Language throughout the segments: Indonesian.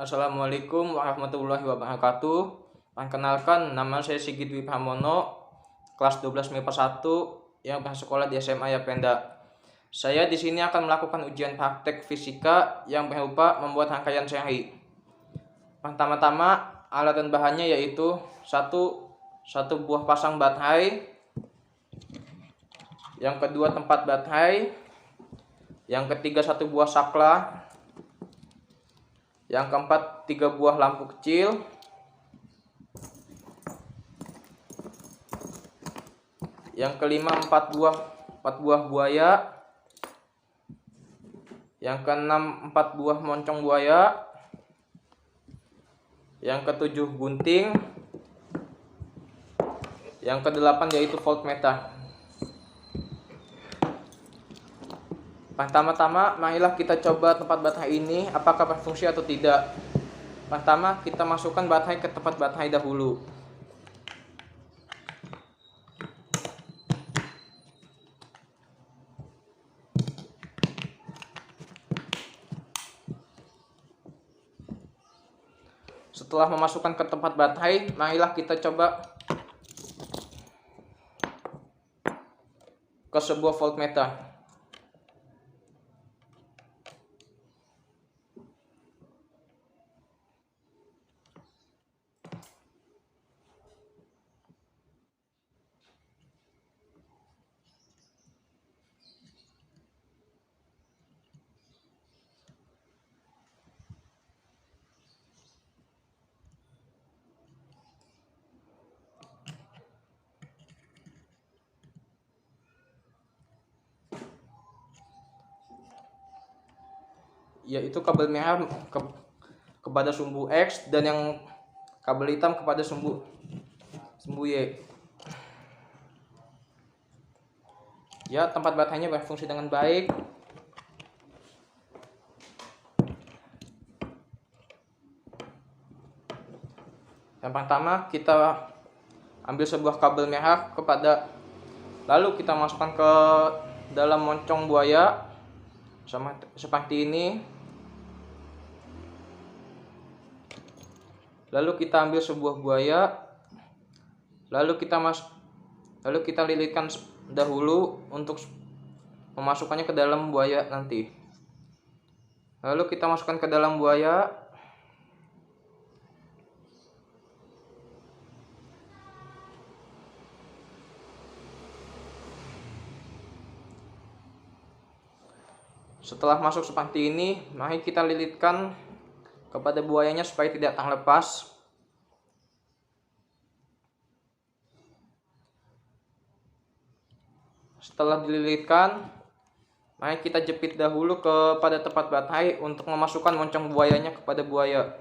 Assalamualaikum warahmatullahi wabarakatuh. Perkenalkan, nama saya Sigit Dwi Pramono, kelas 12 MIPA 1 yang bersekolah di SMA Yapenda. Saya di sini akan melakukan ujian praktek fisika yang berupa membuat rangkaian seri. Pertama-tama, alat dan bahannya yaitu satu buah pasang baterai, yang kedua tempat baterai, yang ketiga satu buah saklar, yang keempat 3 buah lampu kecil, yang kelima 4 buah buaya, yang keenam 4 buah moncong buaya, yang ketujuh gunting, yang kedelapan yaitu voltmeter. Pertama-tama, marilah kita coba tempat baterai ini apakah berfungsi atau tidak. Pertama, kita masukkan baterai ke tempat baterai dahulu. Setelah memasukkan ke tempat baterai, marilah kita coba ke sebuah voltmeter. Yaitu kabel merah kepada sumbu X dan yang kabel hitam kepada sumbu Y. Ya, tempat baterainya berfungsi dengan baik. Yang pertama, kita ambil sebuah kabel merah lalu kita masukkan ke dalam moncong buaya seperti ini. Lalu kita ambil sebuah buaya, lalu kita lilitkan dahulu untuk memasukkannya ke dalam buaya nanti. Lalu kita masukkan ke dalam buaya. Setelah masuk seperti ini, mari kita lilitkan kepada buayanya supaya tidak terlepas. Setelah dililitkan, mari kita jepit dahulu kepada tempat baterai untuk memasukkan moncong buayanya kepada buaya.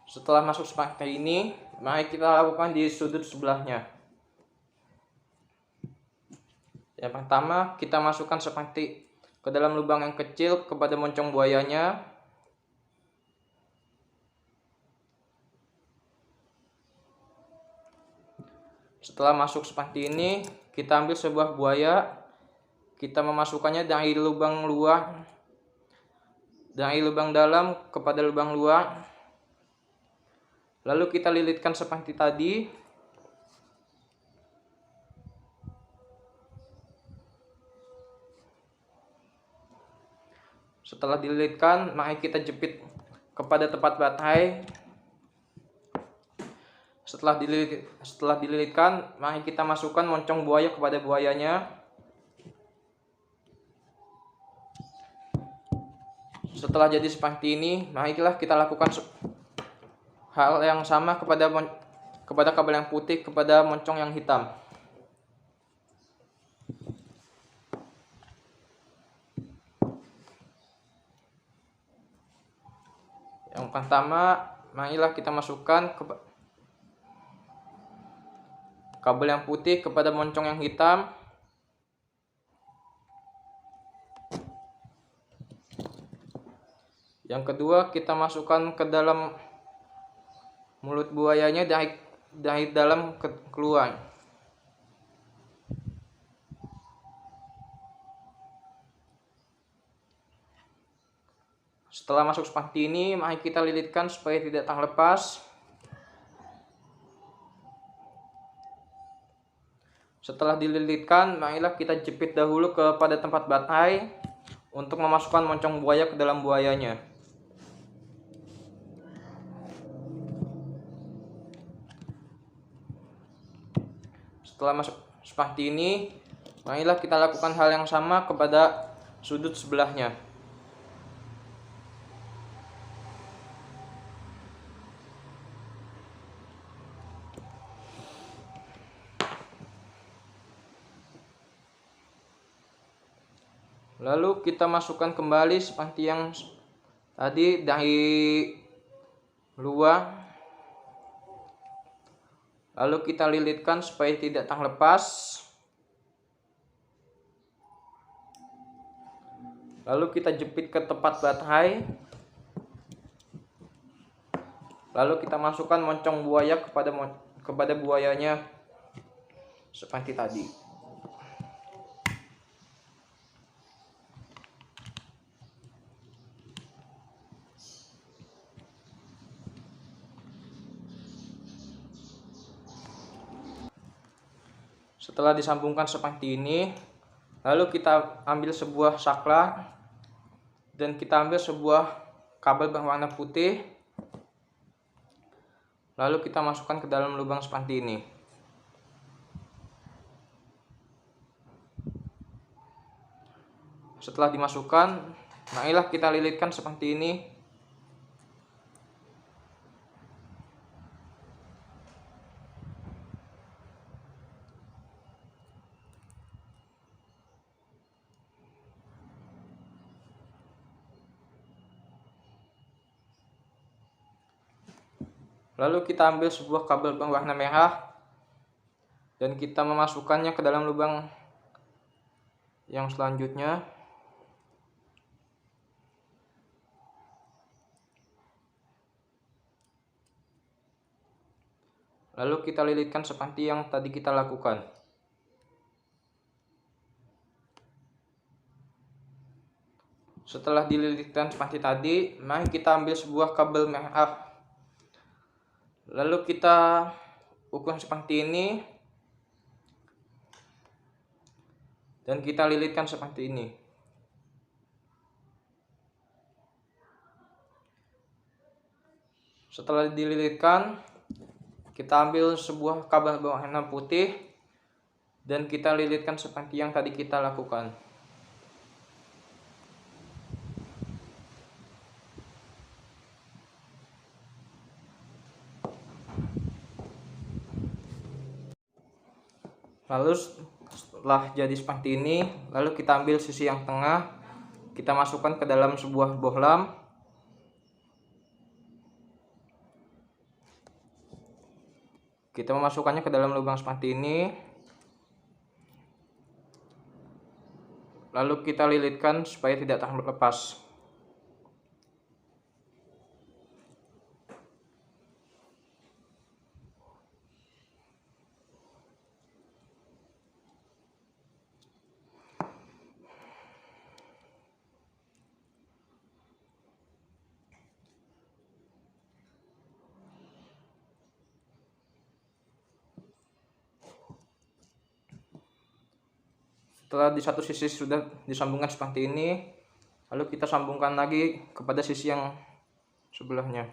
Setelah masuk seperti ini, mari kita lakukan di sudut sebelahnya. Yang pertama, kita masukkan seperti ke dalam lubang yang kecil kepada moncong buayanya. Setelah masuk seperti ini, kita ambil sebuah buaya, kita memasukkannya dari lubang dalam kepada lubang luar. Lalu kita lilitkan seperti tadi. Setelah dililitkan, mari kita jepit kepada tempat baterai. Setelah dililitkan, mari kita masukkan moncong buaya kepada buayanya. Setelah jadi seperti ini, marilah kita lakukan hal yang sama kepada kabel yang putih kepada moncong yang hitam. Yang Pertama, marilah kita masukkan kabel yang putih kepada moncong yang hitam. Yang kedua, kita masukkan ke dalam mulut buayanya dari dalam keluar. Setelah masuk seperti ini, mari kita lilitkan supaya tidak terlepas. Setelah dililitkan, marilah kita jepit dahulu kepada tempat batai untuk memasukkan moncong buaya ke dalam buayanya. Setelah masuk seperti ini, marilah kita lakukan hal yang sama kepada sudut sebelahnya. Lalu kita masukkan kembali seperti yang tadi dari luar. Lalu kita lilitkan supaya tidak terlepas. Lalu kita jepit ke tempat batai. Lalu kita masukkan moncong buaya kepada buayanya seperti tadi. Setelah disambungkan seperti ini, lalu kita ambil sebuah saklar dan kita ambil sebuah kabel berwarna putih. Lalu kita masukkan ke dalam lubang seperti ini. Setelah dimasukkan, marilah kita lilitkan seperti ini. Lalu kita ambil sebuah kabel berwarna merah dan kita memasukkannya ke dalam lubang yang selanjutnya. Lalu kita lilitkan seperti yang tadi kita lakukan. Setelah dililitkan seperti tadi, mari kita ambil sebuah kabel merah. Lalu kita ukur seperti ini dan kita lilitkan seperti ini. Setelah dililitkan, kita ambil sebuah kabel berwarna putih dan kita lilitkan seperti yang tadi kita lakukan. Lalu setelah jadi seperti ini, lalu kita ambil sisi yang tengah, kita masukkan ke dalam sebuah bohlam. Kita memasukkannya ke dalam lubang seperti ini. Lalu kita lilitkan supaya tidak terlepas. Setelah di satu sisi sudah disambungkan seperti ini, lalu kita sambungkan lagi kepada sisi yang sebelahnya.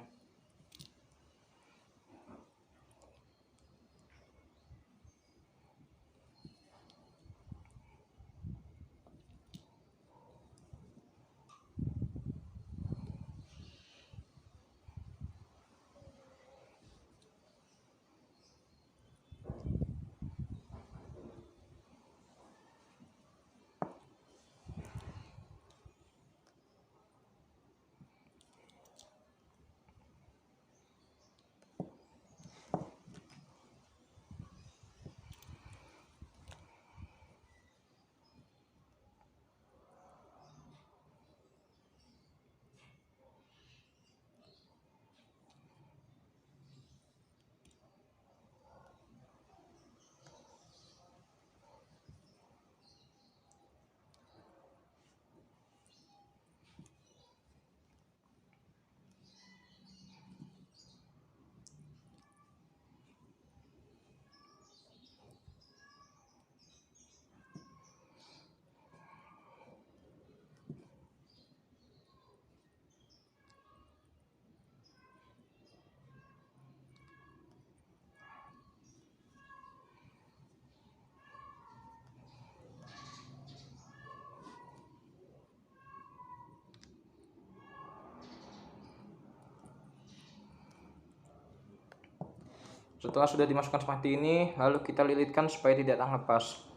Setelah sudah dimasukkan seperti ini, lalu kita lilitkan supaya tidak lepas.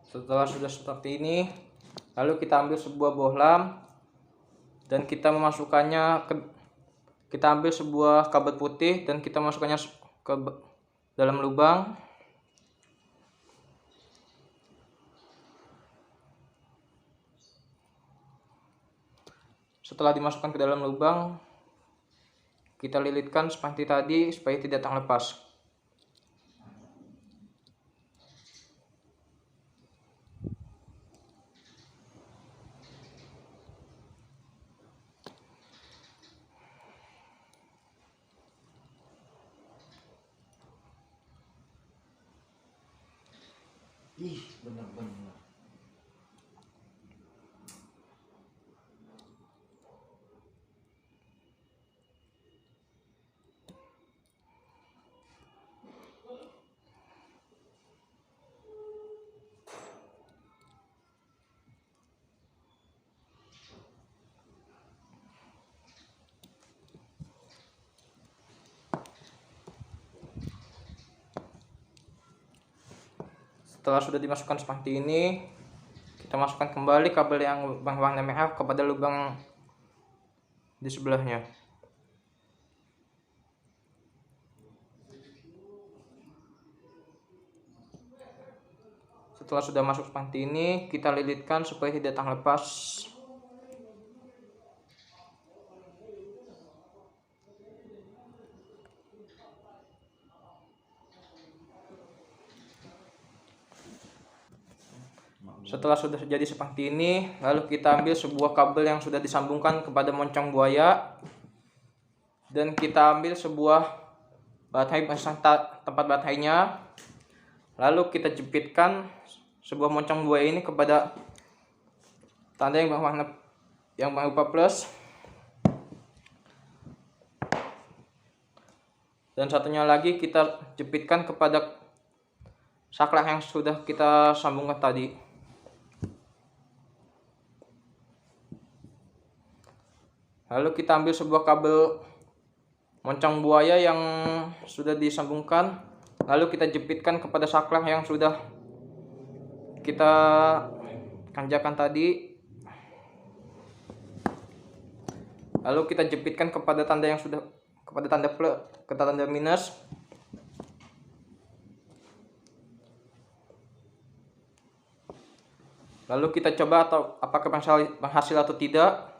Setelah sudah seperti ini, lalu kita ambil sebuah bohlam dan kita memasukkannya kita ambil sebuah kabel putih dan kita masukkannya ke dalam lubang. Setelah dimasukkan ke dalam lubang, kita lilitkan seperti tadi supaya tidak terlepas. Ih, benar-benar. Setelah sudah dimasukkan seperti ini, kita masukkan kembali kabel yang berwarna merah kepada lubang di sebelahnya. Setelah sudah masuk seperti ini, kita lilitkan supaya tidak terlepas. Setelah sudah jadi seperti ini, lalu kita ambil sebuah kabel yang sudah disambungkan kepada moncong buaya dan kita ambil sebuah baterai beserta tempat baterainya. Lalu kita jepitkan sebuah moncong buaya ini kepada tanda yang berupa plus. Dan satunya lagi kita jepitkan kepada saklar yang sudah kita sambungkan tadi. Lalu kita ambil sebuah kabel moncong buaya yang sudah disambungkan, lalu kita jepitkan kepada saklar yang sudah kita kerjakan tadi. Lalu kita jepitkan kepada tanda yang sudah kepada tanda plus ke tanda minus. Lalu kita coba apakah berhasil atau tidak.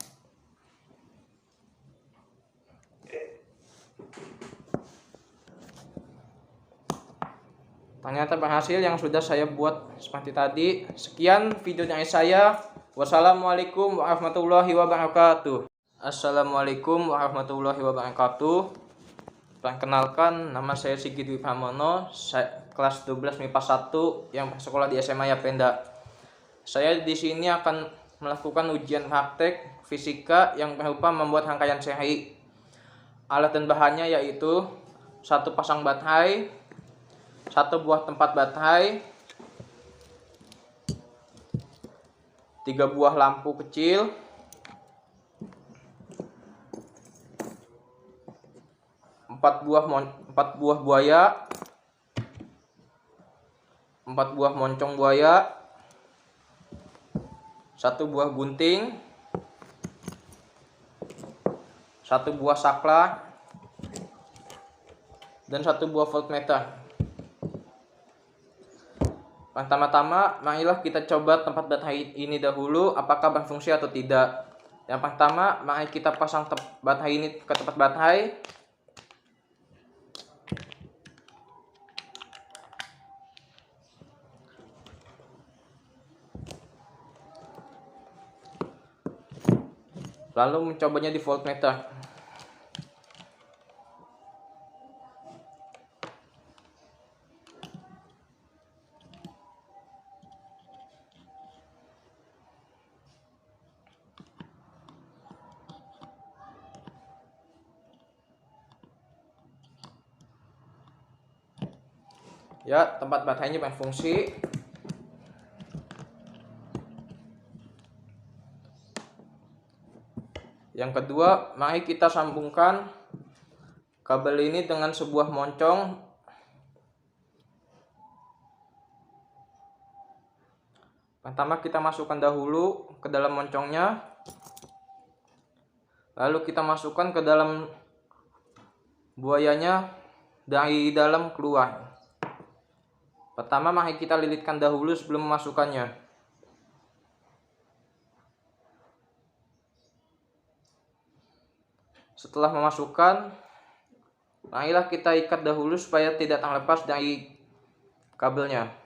Ternyata berhasil yang sudah saya buat seperti tadi. Sekian video dari saya. Wassalamualaikum warahmatullahi wabarakatuh. Assalamualaikum warahmatullahi wabarakatuh. Perkenalkan, nama saya Sigit Dwi Pramono, kelas 12 MIPA 1 yang bersekolah di SMA Yapenda. Saya di sini akan melakukan ujian praktek fisika yang berupa membuat rangkaian seri. Alat dan bahannya yaitu satu pasang baterai, satu buah tempat baterai, 3 buah lampu kecil, 4 buah buaya, 4 buah moncong buaya, 1 buah gunting, 1 buah saklar, dan 1 buah voltmeter. Pertama-tama, marilah kita coba tempat baterai ini dahulu apakah berfungsi atau tidak. Yang pertama, mari kita pasang baterai ini ke tempat baterai. Lalu mencobanya di voltmeter. Ya, tempat baterainya berfungsi. Yang kedua, mari kita sambungkan kabel ini dengan sebuah moncong. Pertama kita masukkan dahulu ke dalam moncongnya, lalu kita masukkan ke dalam buayanya dari dalam keluar. Pertama mari kita lilitkan dahulu sebelum memasukkannya. Setelah memasukkan, marilah kita ikat dahulu supaya tidak terlepas dari kabelnya.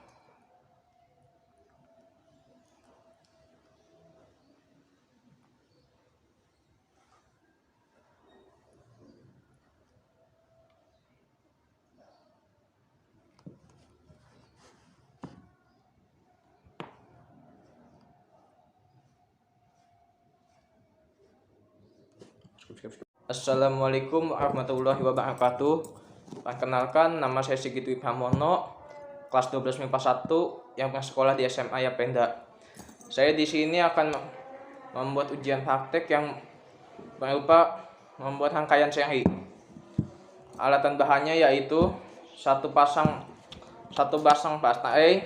Assalamualaikum warahmatullahi wabarakatuh. Perkenalkan, nama saya Sigit Wibhamono, kelas 12 MIPA 1 yang bersekolah di SMA Yapenda. Saya di sini akan membuat ujian praktek yang berupa membuat rangkaian seri. Alat dan bahannya yaitu satu pasang baterai,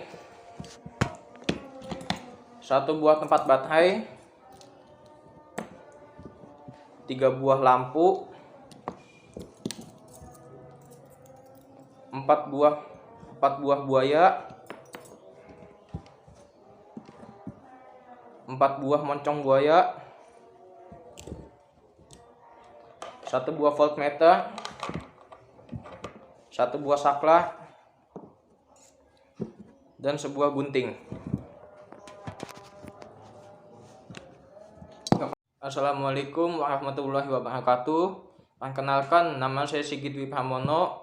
satu buah tempat baterai, 3 buah lampu, 4 buah buaya, 4 buah moncong buaya, 1 buah voltmeter, 1 buah saklar, dan sebuah gunting. Assalamualaikum warahmatullahi wabarakatuh. Perkenalkan, nama saya Sigit Wibhamono,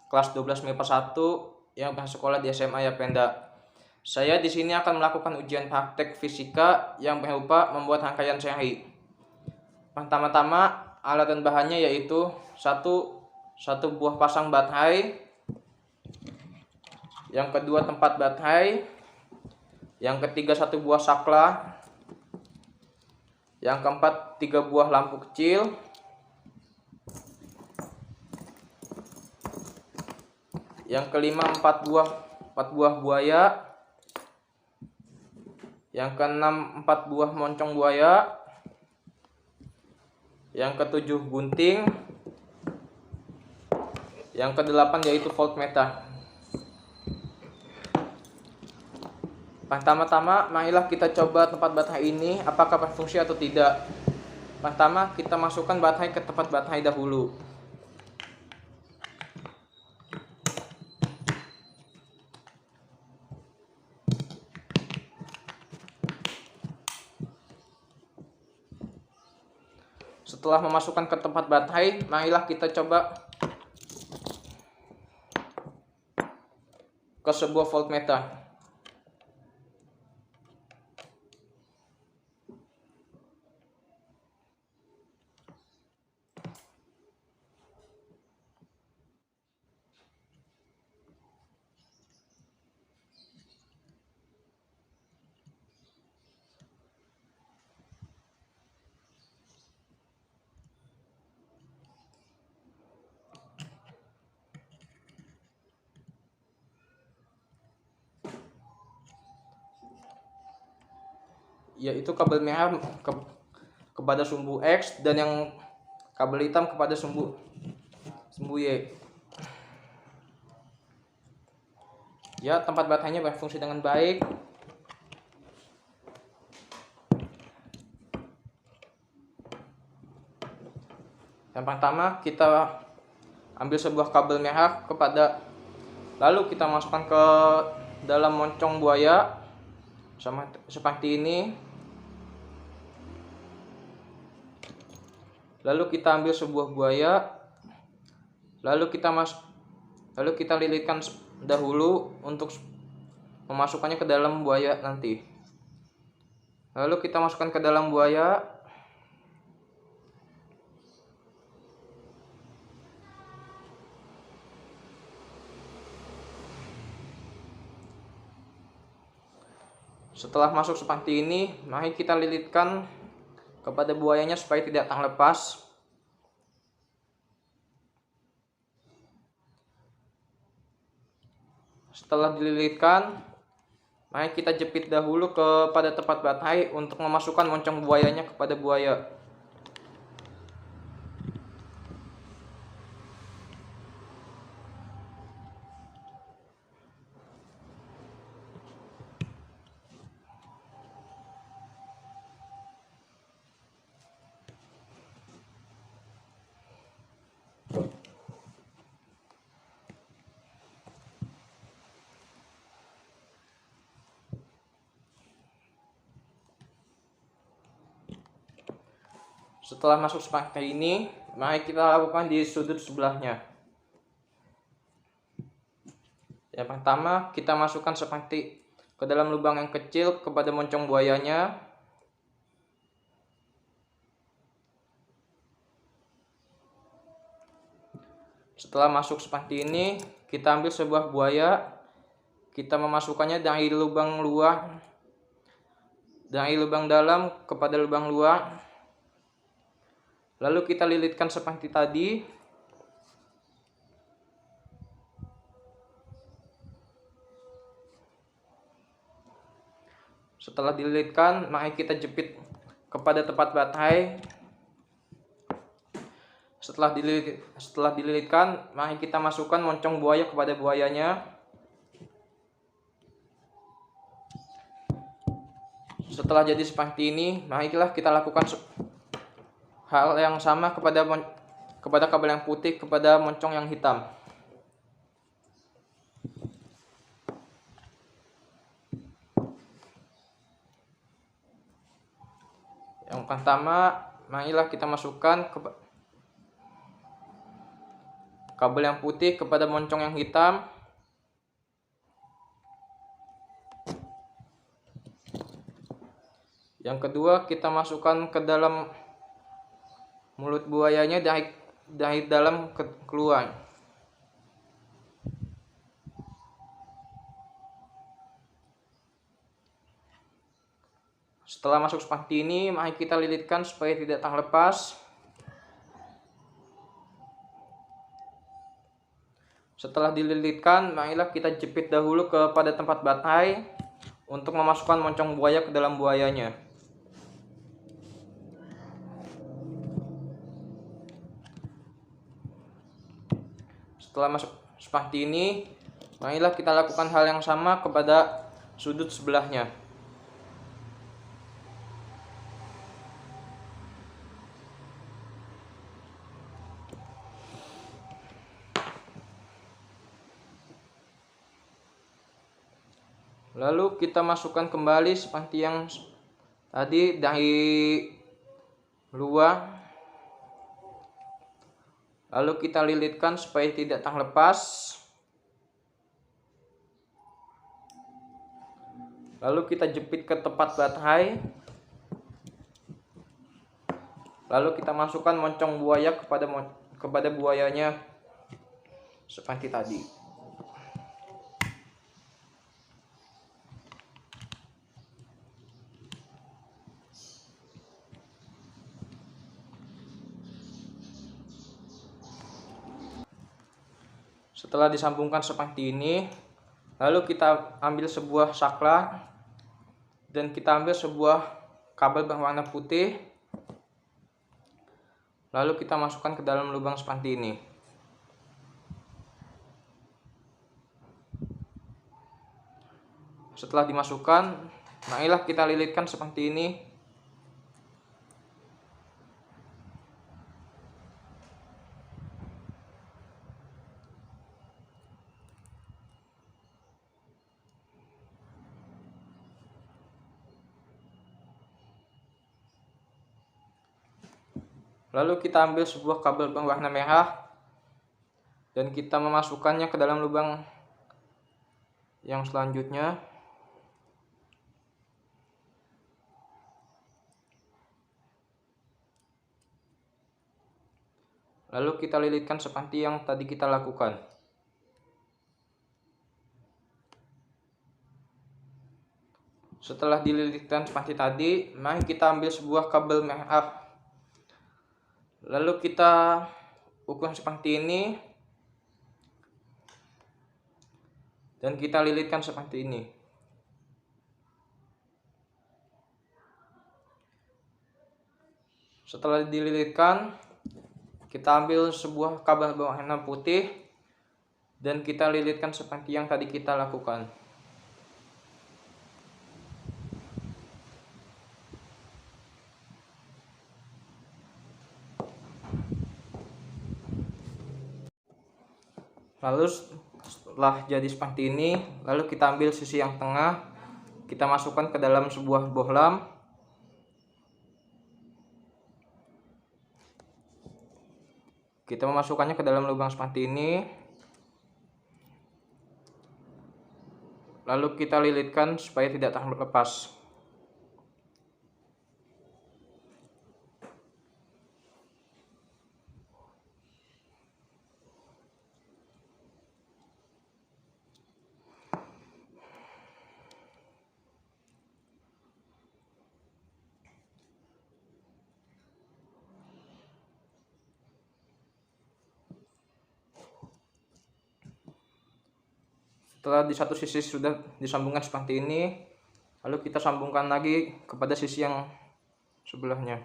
kelas 12 MIPA 1 yang bersekolah di SMA Yapenda. Saya di sini akan melakukan ujian praktek fisika yang berupa membuat rangkaian seri. Pertama-tama, alat dan bahannya yaitu satu buah pasang baterai, yang kedua tempat baterai, yang ketiga 1 buah saklar, yang keempat 3 buah lampu kecil, yang kelima 4 buah buaya, yang keenam 4 buah moncong buaya, yang ketujuh gunting, yang kedelapan yaitu voltmeter. Pertama-tama marilah kita coba tempat baterai ini apakah berfungsi atau tidak. Pertama kita masukkan baterai ke tempat baterai dahulu. Setelah memasukkan ke tempat baterai, marilah kita coba ke sebuah voltmeter. Yaitu kabel merah kepada sumbu X dan yang kabel hitam kepada sumbu Y. Ya, tempat baterainya berfungsi dengan baik. Yang pertama kita ambil sebuah kabel merah lalu kita masukkan ke dalam moncong buaya seperti ini. Lalu kita ambil sebuah buaya, lalu kita lilitkan dahulu untuk memasukkannya ke dalam buaya nanti. Lalu kita masukkan ke dalam buaya. Setelah masuk seperti ini, mari kita lilitkan kepada buayanya supaya tidak terlepas. Setelah dililitkan, mari kita jepit dahulu kepada tempat batai untuk memasukkan moncong buayanya kepada buaya. Setelah masuk seperti ini, mari kita lakukan di sudut sebelahnya. Yang pertama, kita masukkan seperti ke dalam lubang yang kecil kepada moncong buayanya. Setelah masuk seperti ini, kita ambil sebuah buaya, kita memasukkannya dari lubang luar, dari lubang dalam kepada lubang luar. Lalu kita lilitkan seperti tadi. Setelah dililitkan, mari kita jepit kepada tempat batai. Setelah dililitkan, mari kita masukkan moncong buaya kepada buayanya. Setelah jadi seperti ini, marilah kita lakukan hal yang sama kepada kabel yang putih kepada moncong yang hitam. Yang pertama, marilah kita masukkan kabel yang putih kepada moncong yang hitam. Yang kedua, kita masukkan ke dalam mulut buayanya dari dalam keluar. Setelah masuk seperti ini, mari kita lilitkan supaya tidak terlepas. Setelah dililitkan, marilah kita jepit dahulu kepada tempat batai untuk memasukkan moncong buaya ke dalam buayanya. Setelah masuk seperti ini, marilah kita lakukan hal yang sama kepada sudut sebelahnya. Lalu kita masukkan kembali seperti yang tadi dari luar. Lalu kita lilitkan supaya tidak terlepas. Lalu kita jepit ke tempat batai. Lalu kita masukkan moncong buaya kepada buayanya seperti tadi. Setelah disambungkan seperti ini, lalu kita ambil sebuah saklar dan kita ambil sebuah kabel berwarna putih. Lalu kita masukkan ke dalam lubang seperti ini. Setelah dimasukkan, marilah kita lilitkan seperti ini. Lalu kita ambil sebuah kabel berwarna merah dan kita memasukkannya ke dalam lubang yang selanjutnya. Lalu kita lilitkan seperti yang tadi kita lakukan. Setelah dililitkan seperti tadi, mari kita ambil sebuah kabel merah. Lalu kita ukur seperti ini dan kita lilitkan seperti ini. Setelah dililitkan, kita ambil sebuah kabel berwarna putih dan kita lilitkan seperti yang tadi kita lakukan. Lalu setelah jadi seperti ini, lalu kita ambil sisi yang tengah, kita masukkan ke dalam sebuah bohlam. Kita memasukkannya ke dalam lubang seperti ini. Lalu kita lilitkan supaya tidak terlepas. Setelah di satu sisi sudah disambungkan seperti ini, lalu kita sambungkan lagi kepada sisi yang sebelahnya.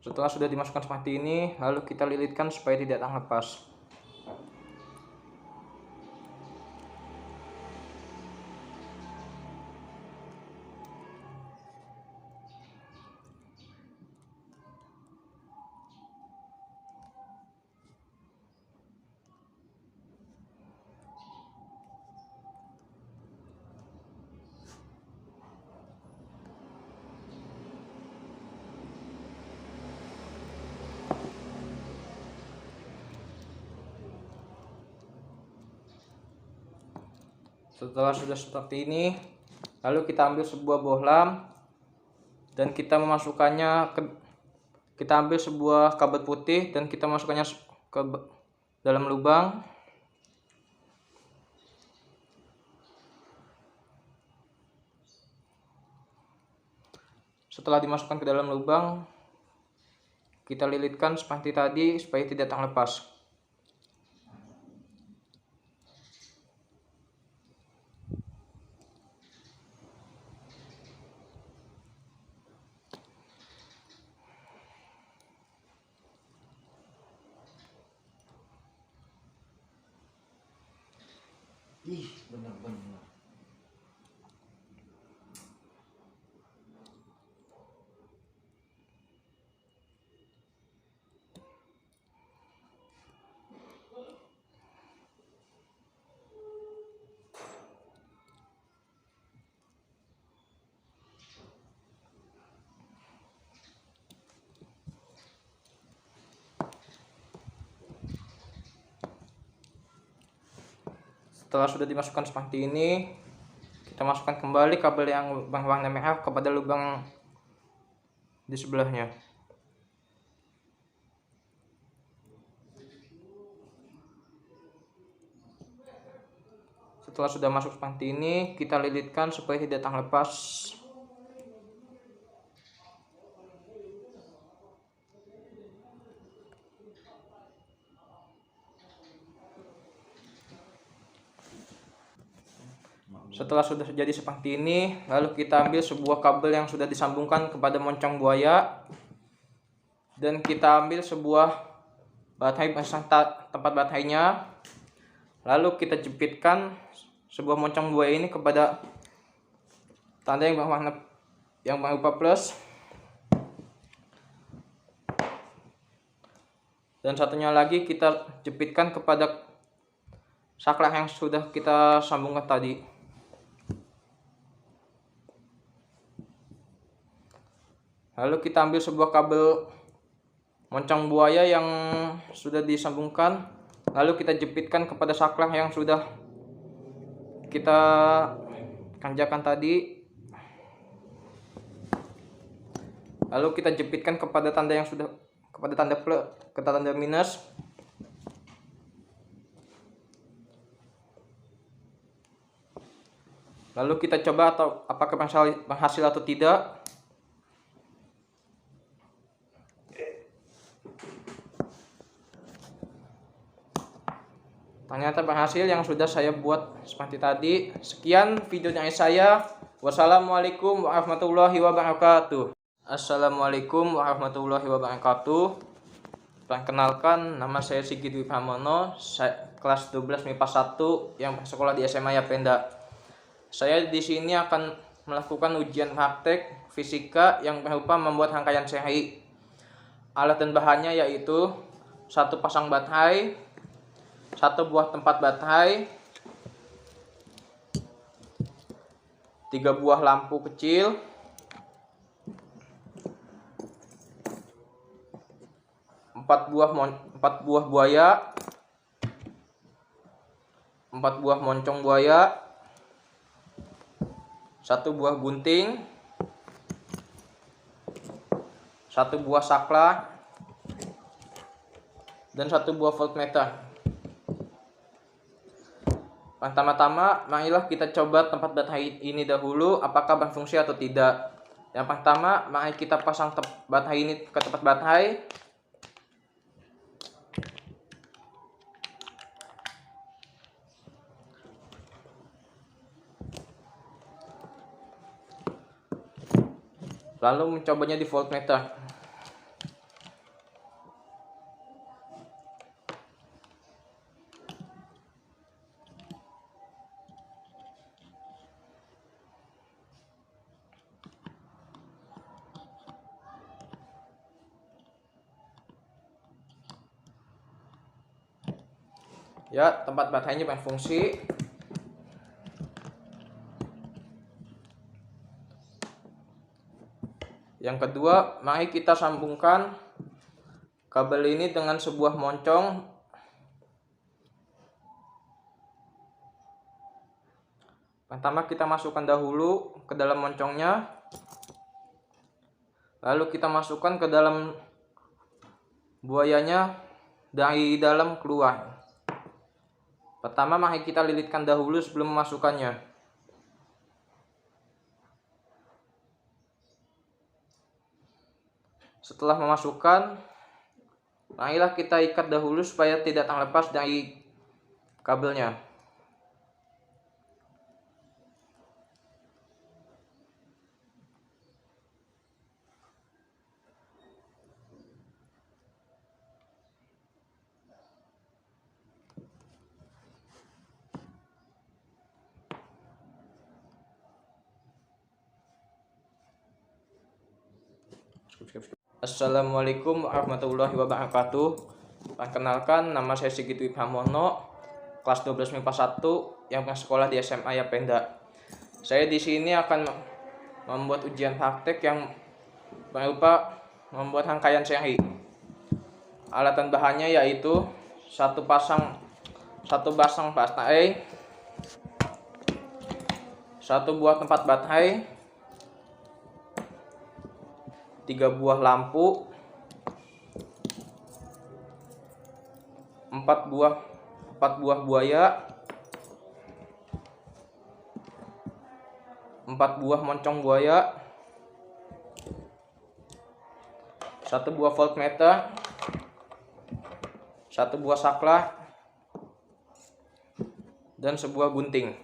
Setelah sudah dimasukkan seperti ini, lalu kita lilitkan supaya tidak terlepas. Setelah sudah seperti ini, lalu kita ambil sebuah bohlam dan kita memasukkannya kita ambil sebuah kabel putih dan kita masukkannya ke dalam lubang. Setelah dimasukkan ke dalam lubang, kita lilitkan seperti tadi supaya tidak terlepas. Ih, benar-benar. Setelah sudah dimasukkan seperti ini, Kita masukkan kembali kabel yang berwarna merah kepada lubang di sebelahnya. Setelah sudah masuk seperti ini, kita lilitkan supaya tidak terlepas. Setelah sudah jadi seperti ini, lalu kita ambil sebuah kabel yang sudah disambungkan kepada moncong buaya, dan kita ambil sebuah baterai beserta tempat baterainya. Lalu kita jepitkan sebuah moncong buaya ini kepada tanda yang berupa plus, dan satunya lagi kita jepitkan kepada saklar yang sudah kita sambungkan tadi. Lalu kita ambil sebuah kabel moncong buaya yang sudah disambungkan, lalu kita jepitkan kepada saklar yang sudah kita kerjakan tadi. Lalu kita jepitkan kepada tanda yang sudah kepada tanda plus, ke tanda minus. Lalu kita coba apakah berhasil atau tidak. Ternyata berhasil yang sudah saya buat seperti tadi. Sekian video dari saya. Wassalamualaikum warahmatullahi wabarakatuh. Assalamualaikum warahmatullahi wabarakatuh. Perkenalkan, nama saya Sigit Dwi Pramono, kelas 12 MIPA 1 yang bersekolah di SMA Yapenda. Saya di sini akan melakukan ujian praktek fisika yang berupa membuat rangkaian seri. Alat dan bahannya yaitu satu pasang baterai, satu buah tempat baterai, 3 buah lampu kecil, 4 buah buaya, 4 buah moncong buaya, 1 buah gunting, 1 buah saklar, dan 1 buah voltmeter. Pertama-tama, marilah kita coba tempat baterai ini dahulu apakah berfungsi atau tidak. Yang pertama, mari kita pasang baterai ini ke tempat baterai. Lalu mencobanya di voltmeter. Ya, tempat baterainya berfungsi. Yang kedua, mari kita sambungkan kabel ini dengan sebuah moncong. Pertama kita masukkan dahulu ke dalam moncongnya. Lalu kita masukkan ke dalam buayanya dari dalam keluar. Pertama mari kita lilitkan dahulu sebelum memasukkannya. Setelah memasukkan, marilah kita ikat dahulu supaya tidak terlepas dari kabelnya. Assalamualaikum warahmatullahi wabarakatuh. Perkenalkan, nama saya Sigit Dwi Pramono, kelas 12 MIPA 1 yang bersekolah di SMA Yapenda. Saya di sini akan membuat ujian praktek yang berupa membuat rangkaian seri. Alat dan bahannya yaitu satu pasang baterai, 1 buah tempat baterai, 3 buah lampu, 4 buah buaya, 4 buah moncong buaya, 1 buah voltmeter, 1 buah saklar, dan sebuah gunting.